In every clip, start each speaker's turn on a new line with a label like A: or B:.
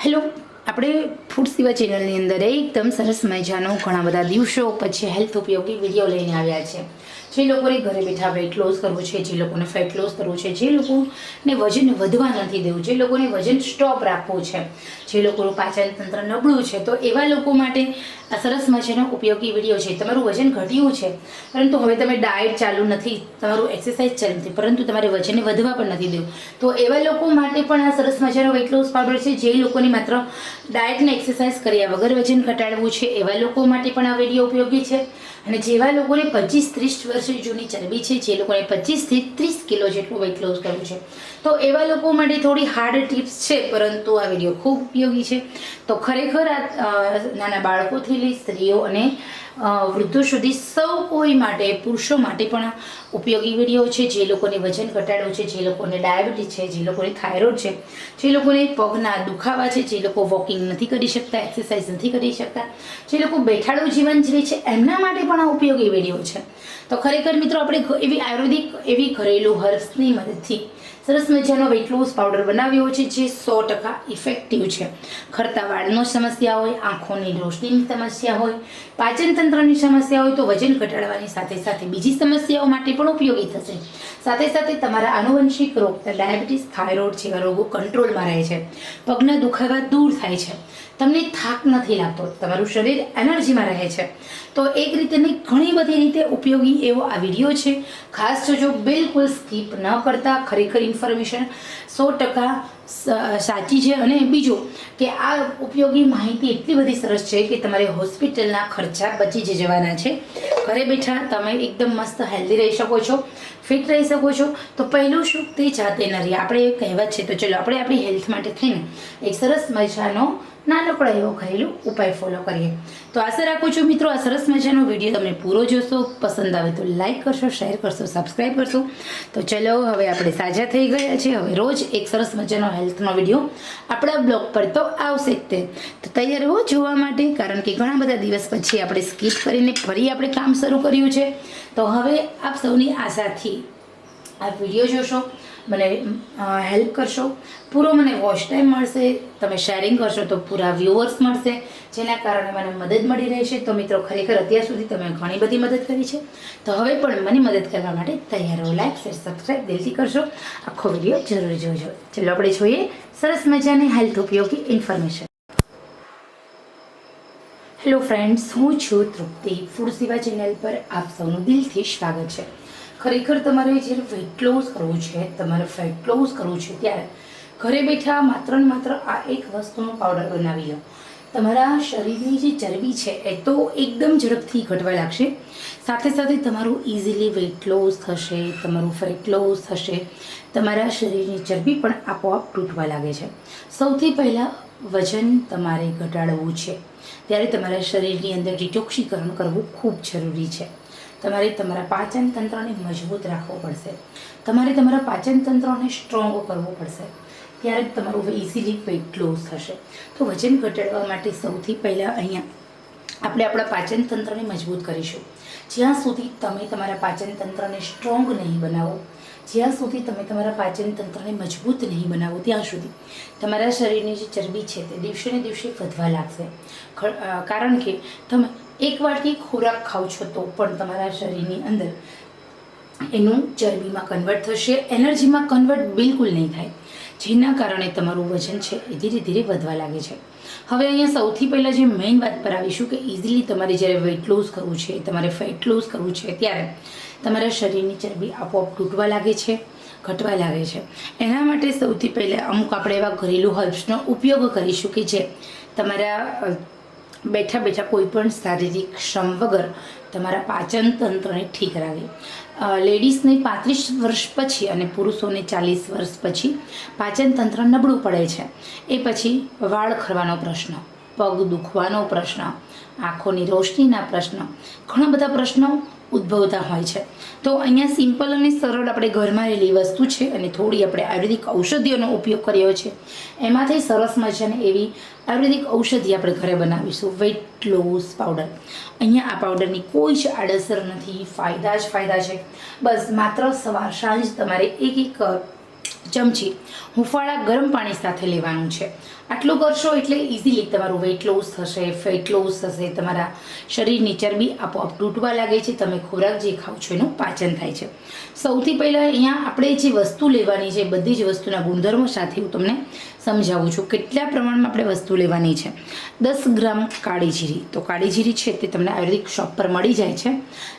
A: Hello, આપણે food સેવા ચેનલની અંદર એકદમ સરસ મજાનો ઘણા બધા દિવસો પછી હેલ્થ ઉપયોગી વિડીયો લઈને આવ્યા છે. જે લોકોને ઘરે બેઠા વેઇટ લોસ કરવું છે, જે લોકોને ફેટ લોસ કરવું છે, જે લોકોને વજન વધવા નથી દેવું, જે લોકોને વજન સ્ટોપ રાખવું છે, જે લોકોનું પાચન તંત્ર નબળું છે, તો એવા લોકો માટે આ સરસ મજાનો ઉપયોગી વિડીયો છે. તમારું વજન ઘટ્યું છે પરંતુ હવે તમે ડાયટ ચાલુ નથી, તમારું એક્સરસાઇઝ ચાલુ નથી, પરંતુ તમારે વજનને વધવા પણ નથી દેવું, તો એવા લોકો માટે પણ આ સરસ મજાનો વેઇટ લોસ પાવડર છે. જે લોકોને માત્ર ડાયટ ને એક્સરસાઇઝ કર્યા વગર વજન ઘટાડવું છે એવા લોકો માટે પણ આ વિડીયો ઉપયોગી છે. અને જેવા લોકોને 25-30 વર્ષ જૂની ચરબી છે, જે લોકોને 25 થી 30 કિલો જેટલું વેઇટ લોસ કરવું છે, તો એવા લોકો માટે થોડી હાર્ડ ટિપ્સ છે, પરંતુ આ વિડીયો ખૂબ ઉપયોગી છે. તો ખરેખર આ નાના બાળકોથી લઈ સ્ત્રીઓ અને વૃદ્ધો સુધી સૌ કોઈ માટે, પુરુષો માટે પણ ઉપયોગી વિડીયો છે. જે લોકોને વજન ઘટાડવું છે, જે લોકોને ડાયાબિટીસ છે, જે લોકોને થાઇરોઇડ છે, જે લોકોને પગના દુખાવા છે, જે લોકો વોકિંગ નથી કરી શકતા, એક્સરસાઇઝ નથી કરી શકતા, જે લોકો બેઠાડું જીવન જીવે છે, એમના માટે પણ આ ઉપયોગી વિડીયો છે. તો ખરેખર મિત્રો, આપણે એવી આયુર્વેદિક, એવી ઘરેલું હર્બ્સની મદદથી સરસ મજાનો વેઇટ લોસ પાવડર બનાવ્યો છે, જે 100% ઇફેક્ટિવ છે. ખરતા વાળનો સમસ્યા હોય, આંખોની રોશનીની સમસ્યા હોય, પાચન તંત્રની સમસ્યા હોય, તો વજન ઘટાડવાની સાથે સાથે બીજી સમસ્યાઓ માટે પણ ઉપયોગી થશે. સાથે સાથે તમારા આનુવંશિક રોગ, ડાયાબિટીસ, થાઇરોઇડ જેવા રોગો કંટ્રોલમાં રહે છે, પગના દુખાવા દૂર થાય છે, તમને થાક નથી લાગતો, તમારું શરીર એનર્જીમાં રહે છે. તો એક રીતે નહીં, ઘણી બધી રીતે ઉપયોગી એવો આ વિડીયો છે. ખાસ જોજો, બિલકુલ સ્કીપ ન કરતા. ખરેખર ઇન્ફોર્મેશન 100% સાચી છે. અને બીજું કે આ ઉપયોગી માહિતી એટલી બધી સરસ છે કે તમારે હોસ્પિટલના ખર્ચા બચી જ જવાના છે. ઘરે બેઠા તમે એકદમ મસ્ત હેલ્ધી રહી શકો છો, ફિટ રહી શકો છો. તો પહેલું શું, તે જાતે ન રહી, આપણે કહેવત છે. તો ચલો, આપણે આપણી હેલ્થ માટે થઈને એક સરસ મજાનો નાનકડો એવો ઘરેલું ઉપાય ફોલો કરીએ. તો આશા રાખું છું મિત્રો, આ સરસ મજાનો વિડીયો તમે પૂરો જોશો. પસંદ આવે તો લાઈક કરશો, શેર કરશો, સબસ્ક્રાઈબ કરશો. તો ચલો, હવે આપણે સાજા થઈ ગયા છે. હવે રોજ એક સરસ મજાનો હેલ્થનો વિડીયો આપણા બ્લોગ પર તો આવશે જ તે. તો તૈયાર હો જોવા માટે, કારણ કે ઘણા બધા દિવસ પછી આપણે સ્કીપ કરીને ફરી આપણે કામ શરૂ કર્યું છે. તો હવે આપ સૌની આશાથી આ વિડીયો જોશો, મને હેલ્પ કરશો, પૂરો મને વોચ ટાઈમ મળશે, તમે શેરિંગ કરશો તો પૂરા વ્યુઅર્સ મળશે, જેના કારણે મને મદદ મળી રહેશે. તો મિત્રો, ખરેખર અત્યાર સુધી તમે ઘણી બધી મદદ કરી છે, તો હવે પણ મને મદદ કરવા માટે તૈયાર રહો. લાઈક, શેર, સબસ્ક્રાઈબ દિલથી કરશો. આખો વિડીયો જરૂર જોજો. ચલો, આપણે જોઈએ સરસ મજાની હેલ્થ ઉપયોગી ઇન્ફોર્મેશન. હેલો ફ્રેન્ડ્સ, હું છું તૃપ્તિ. ફૂડ સેવા ચેનલ પર આપ સૌનું દિલથી સ્વાગત છે. ખરેખર તમારે જ્યારે વેઇટ લોસ કરવું છે, તમારે ફેટ લોસ કરવું છે, ત્યારે ઘરે બેઠા માત્ર ને માત્ર આ એક વસ્તુનો પાવડર બનાવી લો. તમારા શરીરની જે ચરબી છે એ તો એકદમ ઝડપથી ઘટવા લાગશે. સાથે સાથે તમારું ઇઝીલી વેઇટ લોસ થશે, તમારું ફેટ લોસ થશે, તમારા શરીરની ચરબી પણ આપોઆપ તૂટવા લાગે છે. સૌથી પહેલાં વજન તમારે ઘટાડવું છે, ત્યારે તમારા શરીરની અંદર ડિટોક્સિકરણ કરવું ખૂબ જરૂરી છે. તમારે તમારા પાચન તંત્રને મજબૂત રાખવું પડશે, તમારે તમારા પાચન તંત્રને સ્ટ્રોંગ કરવું પડશે, ત્યારે જ તમારું ઇઝીલી વેઇટ લોસ થશે. તો વજન ઘટાડવા માટે સૌથી પહેલાં અહીંયા આપણે આપણા પાચન તંત્રને મજબૂત કરીશું. જ્યાં સુધી તમે તમારા પાચન તંત્રને સ્ટ્રોંગ નહીં બનાવો, જ્યાં સુધી તમે તમારા પાચન તંત્રને મજબૂત નહીં બનાવો, ત્યાં સુધી તમારા શરીરની જે ચરબી છે તે દિવસે ને દિવસે વધવા લાગશે. કારણ કે તમે એક વાટકી ખોરાક ખાઓ છો તો પણ તમારા શરીરની અંદર એનું ચરબીમાં કન્વર્ટ થશે, એનર્જીમાં કન્વર્ટ બિલકુલ નહીં થાય, જેના કારણે તમારું વજન છે એ ધીરે ધીરે વધવા લાગે છે. હવે અહીંયા સૌથી પહેલાં જે મેઇન વાત પર આવીશું કે ઇઝીલી તમારે જ્યારે વેઇટ લોસ કરવું છે, તમારે ફેટ લોસ કરવું છે, ત્યારે તમારા શરીરની ચરબી આપોઆપ તૂટવા લાગે છે, ઘટવા લાગે છે. એના માટે સૌથી પહેલાં અમુક આપણે એવા ઘરેલું હર્બ્સનો ઉપયોગ કરીશું કે જે તમારા બેઠા બેઠા કોઈ પણ શારીરિક શ્રમ વગર તમારા પાચન તંત્રને ઠીક રાખે. લેડીઝને 35 વર્ષ પછી અને પુરુષોને 40 વર્ષ પછી પાચન તંત્ર નબળું પડે છે. એ પછી વાળ ખરવાનો પ્રશ્ન, પગ દુખવાનો પ્રશ્ન, આંખોની રોશનીના પ્રશ્ન, ઘણા બધા પ્રશ્નો ઉદ્ભવતા હોય છે. તો અહીંયા સિમ્પલ અને સરળ આપણે ઘરમાં રહેલી વસ્તુ છે અને થોડી આપણે આયુર્વેદિક ઔષધિઓનો ઉપયોગ કર્યો છે. એમાંથી સરસ મજાની એવી આયુર્વેદિક ઔષધિ આપણે ઘરે બનાવીશું, વેઇટ લોસ પાવડર. અહીંયા આ પાવડરની કોઈ જ આડઅસર નથી, ફાયદા જ ફાયદા છે. બસ માત્ર સવાર સાંજ તમારે એક ચમચી હુંફાળા ગરમ પાણી સાથે લેવાનું છે. આટલું કરશો એટલે ઇઝીલી તમારું વેઇટ લોસ થશે, ફેટ લોસ થશે, તમારા શરીરની ચરબી આપોઆપ તૂટવા લાગે છે, તમે ખોરાક જે ખાઓ છો એનું પાચન થાય છે. સૌથી પહેલાં અહીંયા આપણે જે વસ્તુ લેવાની છે બધી જ વસ્તુના ગુણધર્મો સાથે હું તમને સમજાવું છું કેટલા પ્રમાણમાં આપણે વસ્તુ લેવાની છે. 10 ગ્રામ કાળી જીરી, તો કાળી જીરી છે તે તમને આયુર્વેદિક શોપ પર મળી જાય છે.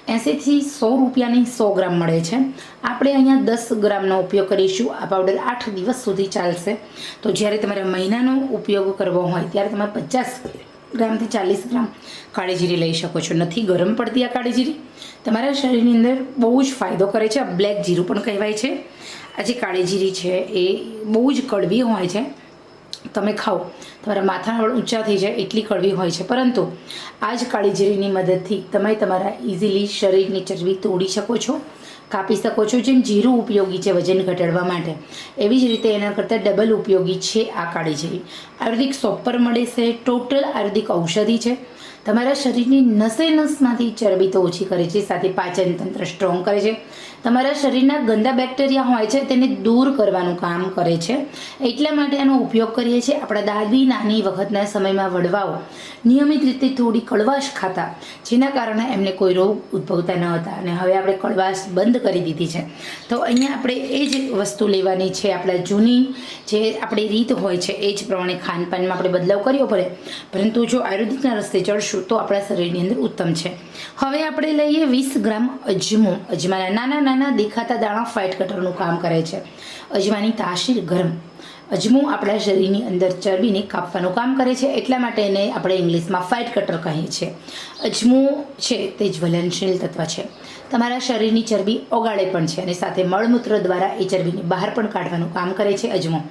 A: 80 થી 100 રૂપિયાની 100 ગ્રામ મળે છે. આપણે અહીંયા 10 ગ્રામનો ઉપયોગ કરીશું. આ પાવડર 8 દિવસ સુધી ચાલશે. તો જ્યારે તમારે મહિનાનો ઉપયોગ કરવો હોય ત્યારે તમે 50 ગ્રામથી 40 ગ્રામ કાળી જીરી લઈ શકો છો. નથી ગરમ પડતી આ કાળી જીરી, તમારા શરીરની અંદર બહુ જ ફાયદો કરે છે. આ બ્લેક જીરું પણ કહેવાય છે. આ જે કાળી જીરી છે એ બહુ જ કડવી હોય છે. તમે ખાઓ તમારા માથાના વાળ ઊંચા થઈ જાય એટલી કડવી હોય છે, પરંતુ આ જ કાળી જીરીની મદદથી તમે તમારા ઇઝીલી શરીરની ચરબી તોડી શકો છો, કાપી શકો છો. જેમ જીરું ઉપયોગી છે વજન ઘટાડવા માટે, એવી જ રીતે એના કરતાં ડબલ ઉપયોગી છે આ કાળી જીરી. આયુર્વેદિક શોપ પર મળે છે. ટોટલ આયુર્વેદિક ઔષધિ છે. તમારા શરીરની નસે નસમાંથી ચરબી તો ઓછી કરે છે, સાથે પાચન તંત્ર સ્ટ્રોંગ કરે છે. તમારા શરીરના ગંદા બેક્ટેરિયા હોય છે તેને દૂર કરવાનું કામ કરે છે. એટલા માટે આનો ઉપયોગ કરીએ છીએ. આપણા દાદી નાની વખતના સમયમાં વડવાઓ નિયમિત રીતે થોડી કડવાશ ખાતા, જેના કારણે એમને કોઈ રોગ ઉદ્ભવતા ન હતા, અને હવે આપણે કડવાશ બંધ કરી દીધી છે. તો અહીંયા આપણે એ જ વસ્તુ લેવાની છે. આપણા જૂની જે આપણી રીત હોય છે એ જ પ્રમાણે ખાનપાનમાં આપણે બદલાવ કરવો પડે, પરંતુ જો આયુર્વેદિકના રસ્તે ચડશું તો આપણા શરીરની અંદર ઉત્તમ છે. હવે આપણે લઈએ 20 ગ્રામ અજમો. અજમાના નાના નાના દેખાતા દાણા ફાઇટ કટરનું કામ કરે છે. અજમાની તાસીર ગરમ. અજમો આપણા શરીરની અંદર ચરબીને કાપવાનું કામ કરે છે, એટલા માટે એને આપણે ઇંગ્લિશમાં ફાઇટ કટર કહીએ છીએ. અજમો છે તે જ્વલનશીલ તત્વ છે. તમારા શરીરની ચરબી ઓગાળે પણ છે, અને સાથે મળમૂત્ર દ્વારા એ ચરબીને બહાર પણ કાઢવાનું કામ કરે છે અજમો.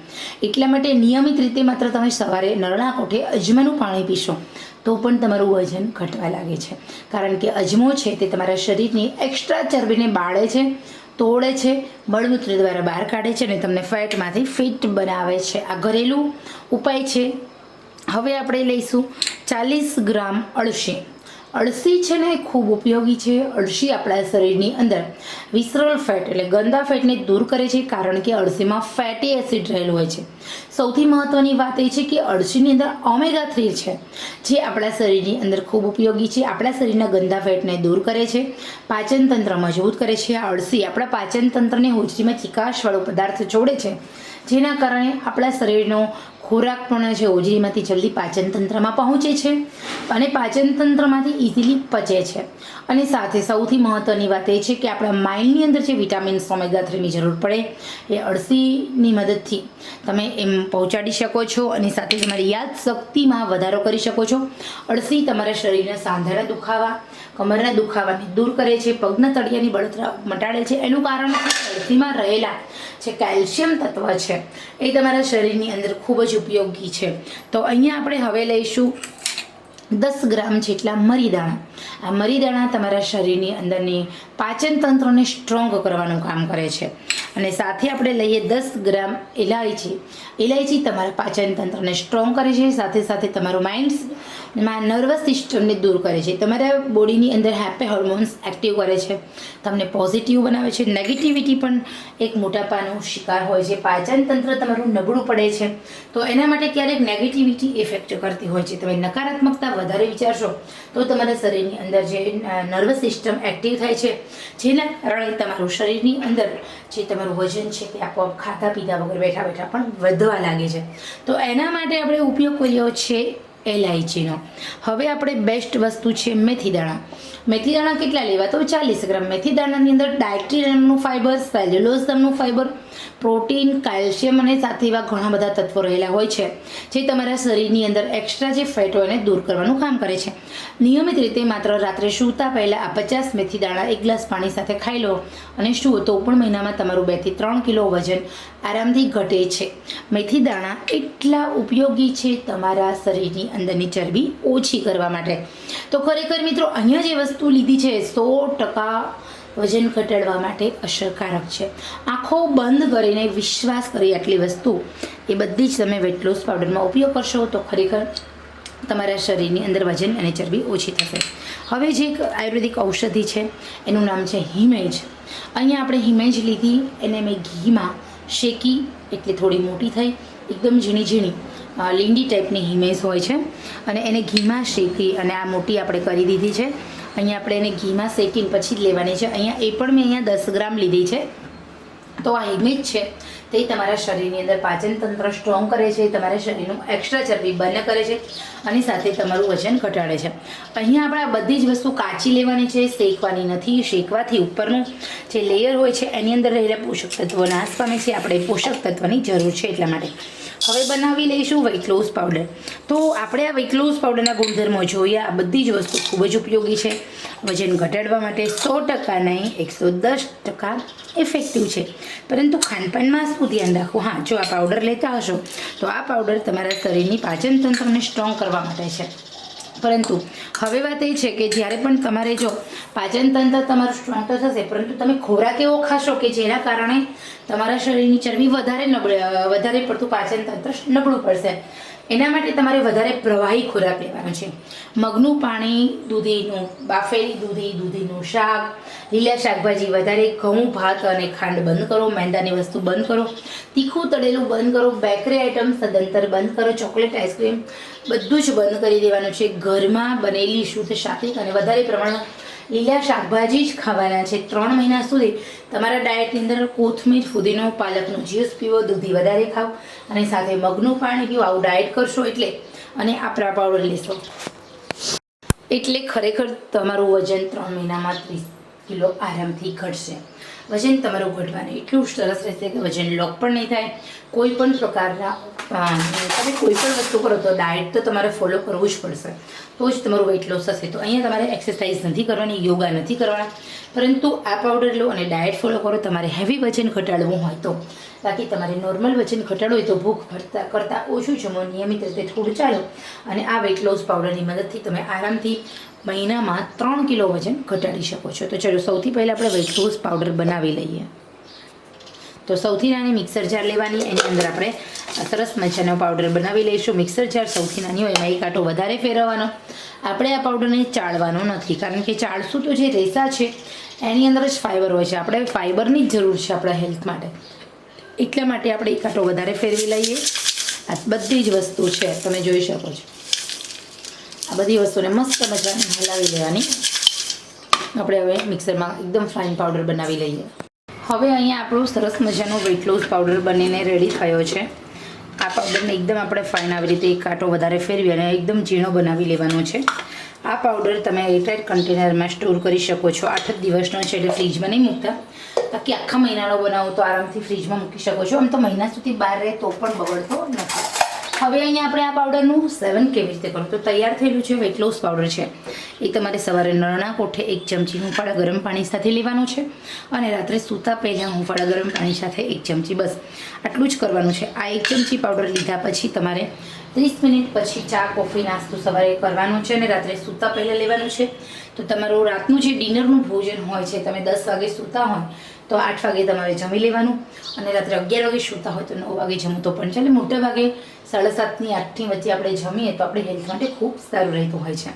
A: એટલા માટે નિયમિત રીતે માત્ર તમે સવારે નરણા કોઠે અજમાનું પાણી પીશો તો પણ તમારું વજન ઘટવા લાગે છે, કારણ કે અજમો છે તે તમારા શરીરની એક્સ્ટ્રા ચરબીને બાળે છે, તોડે છે, મળમૂત્ર દ્વારા બહાર કાઢે છે, અને તમને ફેટમાંથી ફિટ બનાવે છે. આ ઘરેલું ઉપાય છે. હવે આપણે લઈશું 40 ગ્રામ અળસી. અળસી છે ને ખૂબ ઉપયોગી છે. અળસી આપણા શરીરની અંદર વિસરલ ફેટ એટલે ગંદા ફેટને દૂર કરે છે, કારણ કે અળસીમાં ફેટી એસિડ રહેલું હોય છે. સૌથી મહત્ત્વની વાત એ છે કે અળસીની અંદર ઓમેગા 3 છે, જે આપણા શરીરની અંદર ખૂબ ઉપયોગી છે. આપણા શરીરના ગંદા ફેટને દૂર કરે છે, પાચન તંત્ર મજબૂત કરે છે. આ અળસી આપણા પાચન તંત્રને હોજરીમાં ચિકાશવાળો પદાર્થ છોડે છે, જેના કારણે આપણા શરીરનો ખોરાક પણ છે હોજરીમાંથી જલ્દી પાચન તંત્રમાં પહોંચે છે, અને પાચન તંત્રમાંથી ઇઝીલી પચે છે. અને સાથે સૌથી મહત્ત્વની વાત એ છે કે આપણા માઇન્ડની અંદર જે વિટામિન્સ ઓમેગા 3ની જરૂર પડે એ અળસીની મદદથી તમે એમ પહોંચાડી શકો છો, અને સાથે તમારી યાદશક્તિમાં વધારો કરી શકો છો. અળસી તમારા શરીરના સાંધાના દુખાવા, કમરના દુખાવાને દૂર કરે છે, પગના તળિયાની બળતરા મટાડે છે. એનું કારણ છે અળસીમાં રહેલા જે કેલ્શિયમ તત્વ છે એ તમારા શરીરની અંદર ખૂબ જ ઉપયોગી છે. તો અહીંયા આપણે હવે લઈશું 10 ગ્રામ જેટલા મરીદાણા. આ મરીદાણા તમારા શરીરની અંદરની પાચન તંત્રને સ્ટ્રોંગ કરવાનું કામ કરે છે. અને સાથે આપણે લઈએ 10 ગ્રામ ઇલાયચી. ઇલાયચી તમારા પાચન તંત્રને સ્ટ્રોંગ કરે છે, સાથે સાથે તમારું માઇન્ડમાં નર્વસ સિસ્ટમને દૂર કરે છે, તમારા બોડીની અંદર હેપી હોર્મોન્સ એક્ટિવ કરે છે, તમને પોઝિટિવ બનાવે છે. નેગેટિવિટી પણ એક મોટાપાનો શિકાર હોય છે. પાચન તંત્ર તમારું નબળું પડે છે, તો એના માટે ક્યારેક નેગેટિવિટી ઇફેક્ટ કરતી હોય છે. તમે નકારાત્મકતા વધારે વિચારશો તો તમારા શરીરની અંદર જે નર્વસ સિસ્ટમ એક્ટિવ થાય છે, જેના કારણે તમારું શરીરની અંદર જે તમારું વજન છે તે આપોઆપ ખાતા પીતા વગર બેઠા બેઠા પણ વધવા લાગે છે. તો એના માટે આપણે ઉપયોગ કર્યો છે એલાયચીનો. હવે આપણે બેસ્ટ વસ્તુ છે મેથી દાણા. મેથી દાણા કેટલા લેવા? તો 40 ગ્રામ. મેથી દાણાની અંદર ડાયટ્રી નામનું ફાઇબર, સેલ્યુલોઝ નામનું ફાઇબર, પ્રોટીન, કેલ્શિયમ અને સાથે એવા ઘણા બધા તત્વો રહેલા હોય છે, જે તમારા શરીરની અંદર એક્સ્ટ્રા જે ફેટ હોય એને દૂર કરવાનું કામ કરે છે. નિયમિત રીતે માત્ર રાત્રે સૂતા પહેલાં આ 50 મેથી દાણા 1 ગ્લાસ પાણી સાથે ખાઈ લો અને સૂવો તો પણ મહિનામાં તમારું 2 થી 3 કિલો વજન આરામથી ઘટે છે. મેથી દાણા એટલા ઉપયોગી છે તમારા શરીરની અંદરની ચરબી ઓછી કરવા માટે. તો ખરેખર મિત્રો અહીંયા જે વસ્તુ લીધી છે 100% વજન ઘટાડવા માટે અસરકારક છે. આંખો બંધ કરીને વિશ્વાસ કરી આટલી વસ્તુ એ બધી જ તમે વેટ લોસ પાવડરમાં ઉપયોગ કરશો તો ખરેખર તમારા શરીરની અંદર વજન અને ચરબી ઓછી થશે. હવે જે એક આયુર્વેદિક ઔષધિ છે એનું નામ છે હિમેજ. અહીંયા આપણે હિમેજ લીધી, એને મેં ઘીમાં શેકી એટલે થોડી મોટી થઈ, એકદમ ઝીણી ઝીણી લીંડી ટાઈપની હિમેજ હોય છે અને એને ઘીમાં શેકી અને આ મોટી આપણે કરી દીધી છે. અહીંયા આપણે એને ઘીમાં શેકીને પછી જ લેવાની છે. અહીંયા એ પણ મેં અહીંયા 10 ગ્રામ લીધી છે. તો આ હિમેજ છે તે તમારા શરીરની અંદર પાચન તંત્ર સ્ટ્રોંગ કરે છે, તમારા શરીરનું એક્સ્ટ્રા ચરબી બર્ન કરે છે અને સાથે તમારું વજન ઘટાડે છે. અહીંયા આપણે આ બધી જ વસ્તુ કાચી લેવાની છે, શેકવાની નથી. શેકવાથી ઉપરનું જે લેયર હોય છે એની અંદર રહેલા પોષક તત્વો નાશ પામે છે. આપણે પોષક તત્વની જરૂર છે એટલા માટે. હવે બનાવી લઈશું વેઇટ લોસ પાવડર. તો આપણે આ વેઇટ લોસ પાવડરના ગુણધર્મો જોઈએ. આ બધી જ વસ્તુ ખૂબ જ ઉપયોગી છે. વજન ઘટાડવા માટે 100% નહીં 110% ઇફેક્ટિવ છે. પરંતુ ખાનપાનમાં શું ધ્યાન રાખવું? હા, જો આ પાવડર લેતા હશો તો આ પાવડર તમારા શરીરની પાચન તંત્રને સ્ટ્રોંગ કરવા માટે છે. પરંતુ હવે વાત એ છે કે જ્યારે પણ તમારે જો પાચન તંત્ર તમારું સ્ટ્રોંગ તો થશે, પરંતુ તમે ખોરાક એવો ખાશો કે જેના કારણે તમારા શરીરની ચરબી વધારે પડતું પાચન તંત્ર નબળું પડશે. એના માટે તમારે વધારે પ્રવાહી ખોરાક લેવાનો છે. મગનું પાણી, દૂધીનું બાફેલી દૂધીનું શાક, લીલા શાકભાજી વધારે, ઘઉં, ભાત અને ખાંડ બંધ કરો, મેંદાની વસ્તુ બંધ કરો, તીખું તળેલું બંધ કરો, બેકરી આઇટમ સદંતર બંધ કરો, ચોકલેટ, આઈસ્ક્રીમ બધું જ બંધ કરી દેવાનું છે. ઘરમાં બનેલી શુદ્ધ શાકિક અને વધારે પ્રમાણમાં લીલા શાકભાજી જ ખાવાના છે. 3 મહિના સુધી તમારા ડાયટની અંદર કોથમીર, ફુદીનો, પાલકનું જ્યુસ પીવો, દૂધી વધારે ખાઓ અને સાથે મગનું પાણી પીવો. આવું ડાયટ કરશો એટલે અને આપણા પાવડર લેશો એટલે ખરેખર તમારું વજન 3 મહિનામાં 30 કિલો આરામથી ઘટશે. વજન તમારું ઘટવાનું એટલું સરસ રહેશે કે વજન લોક પણ નહીં થાય. કોઈ પણ પ્રકારના તમે કોઈ પણ વસ્તુ કરો તો ડાયટ તો તમારે ફોલો કરવું જ પડશે, તો જ તમારું વેઇટ લોસ થશે. તો અહીંયા તમારે એક્સરસાઇઝ નથી કરવાની, યોગા નથી કરવાના, પરંતુ આ પાવડર લો અને ડાયટ ફોલો કરો. તમારે હેવી વજન ઘટાડવું હોય તો, બાકી તમારે નોર્મલ વજન ઘટાડવું હોય તો ભૂખ કરતાં ઓછું જમો, નિયમિત રીતે થોડું ચાલો અને આ વેઇટ લોસ પાવડરની મદદથી તમે આરામથી મહિનામાં 3 કિલો વજન ઘટાડી શકો છો. તો ચલો સૌથી પહેલાં આપણે વેઇટ લોસ પાવડર બનાવી લઈએ. તો સૌથી નાની મિક્સર જાર લેવાની, એની અંદર આપણે સરસ મજાનો પાવડર બનાવી લઈશું. મિક્સર જાર સૌથી નાની હોય એમાં એક આંટો વધારે ફેરવવાનો. આપણે આ પાવડરને ચાળવાનો નથી, કારણ કે ચાળશું તો જે રેસા છે એની અંદર જ ફાઈબર હોય છે. આપણે ફાઈબરની જ જરૂર છે આપણા હેલ્થ માટે, એટલા માટે આપણે એક આંટો વધારે ફેરવી લઈએ. આ બધી જ વસ્તુ છે, તમે જોઈ શકો છો. આ બધી વસ્તુને મસ્ત મજાની હલાવી લેવાની. આપણે હવે મિક્સરમાં એકદમ ફાઇન પાવડર બનાવી લઈએ. હવે અહીંયા આપણું સરસ મજાનો વેઇટ લોસ પાવડર બનીને રેડી થયો છે. આ પાવડરને એકદમ આપણે ફાઇન આવી રીતે એક કાંટો વધારે ફેરવી અને એકદમ ઝીણો બનાવી લેવાનો છે. આ પાવડર તમે એરટાઇટ કન્ટેનરમાં સ્ટોર કરી શકો છો. 8 દિવસનો છે એટલે ફ્રીજમાં નહીં મૂકતા, બાકી આખા મહિનાનો બનાવો તો આરામથી ફ્રીજમાં મૂકી શકો છો. આમ તો મહિના સુધી બહાર રહે તો પણ બગડતો નથી. હવે અહીંયા આપણે આ પાવડરનું સેવન કેવી રીતે કરવું? તો તૈયાર થયેલું છે વેઇટ લોસ પાવડર છે એ તમારે સવારે નરણા કોઠે 1 ચમચી હુંફાળા ગરમ પાણી સાથે લેવાનું છે અને રાત્રે સૂતા પહેલાં હુંફાળા ગરમ પાણી સાથે 1 ચમચી, બસ આટલું જ કરવાનું છે. આ 1 ચમચી પાવડર લીધા પછી તમારે 30 મિનિટ પછી ચા, કોફી, નાસ્તો સવારે કરવાનો છે અને રાત્રે સૂતા પહેલાં લેવાનું છે. તો તમારું રાતનું જે ડિનરનું ભોજન હોય છે, તમે 10 વાગે સૂતા હોય તો 8 વાગે તમારે જમી લેવાનું અને રાત્રે 11 વાગે સૂતા હોય તો 9 વાગે જમવું તો પણ ચાલે. મોટા ભાગે 7:30 ની 8ની વચ્ચે આપણે જમીએ તો આપણે હેલ્થ માટે ખૂબ સારું રહેતું હોય છે.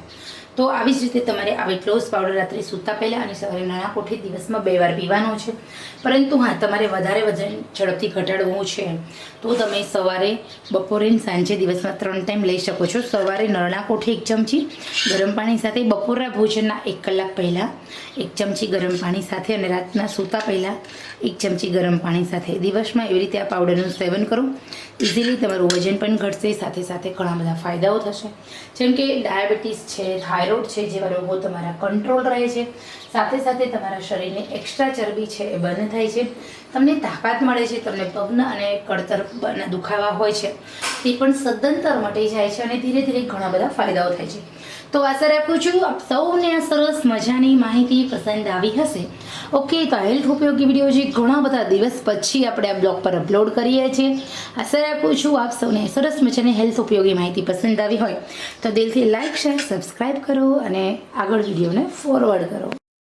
A: તો આવી જ રીતે તમારે આ વેઇટ લોસ પાવડર રાત્રે સૂતા પહેલાં અને સવારે નાના કોઠે દિવસમાં 2 વાર પીવાનો છે. પરંતુ હા, તમારે વધારે વજન ઝડપથી ઘટાડવું છે તો તમે સવારે, બપોરે અને સાંજે દિવસમાં 3 ટાઈમ લઈ શકો છો. સવારે નરણા કોઠે 1 ચમચી ગરમ પાણી સાથે, બપોરના ભોજનના 1 કલાક પહેલાં 1 ચમચી ગરમ પાણી સાથે અને રાતના સૂતા પહેલાં 1 ચમચી ગરમ પાણી સાથે. દિવસમાં એવી રીતે આ પાવડરનું સેવન કરો. ઇઝીલી તમારું વજન પણ ઘટશે, સાથે સાથે ઘણા બધા ફાયદાઓ થશે, જેમ કે ડાયાબિટીસ છે, થાઇરોઇડ છે જેવા રોગો તમારા કંટ્રોલ રહે છે. સાથે સાથે તમારા શરીરને એક્સ્ટ્રા ચરબી છે એ બંધ થાય છે, તમને તાકાત મળે છે, તમને પગના અને કળતરના દુખાવા હોય છે તે પણ સદંતર મટી જાય છે અને ધીરે ધીરે ઘણા બધા ફાયદાઓ થાય છે. તો આશા રાખું છું આપ સૌને આ સરસ મજાની માહિતી પસંદ આવી હશે. ઓકે, તો હેલ્થ ઉપયોગી વિડીયો જે ઘણા બધા દિવસ પછી આપણે આ બ્લોગ પર અપલોડ કરીએ છીએ. આશા રાખું છું આપ સૌને સરસ મજાની હેલ્થ ઉપયોગી માહિતી પસંદ આવી હોય તો દિલથી લાઇક, શેર, સબસ્ક્રાઈબ કરો અને આગળ વિડીયોને ફોરવર્ડ કરો.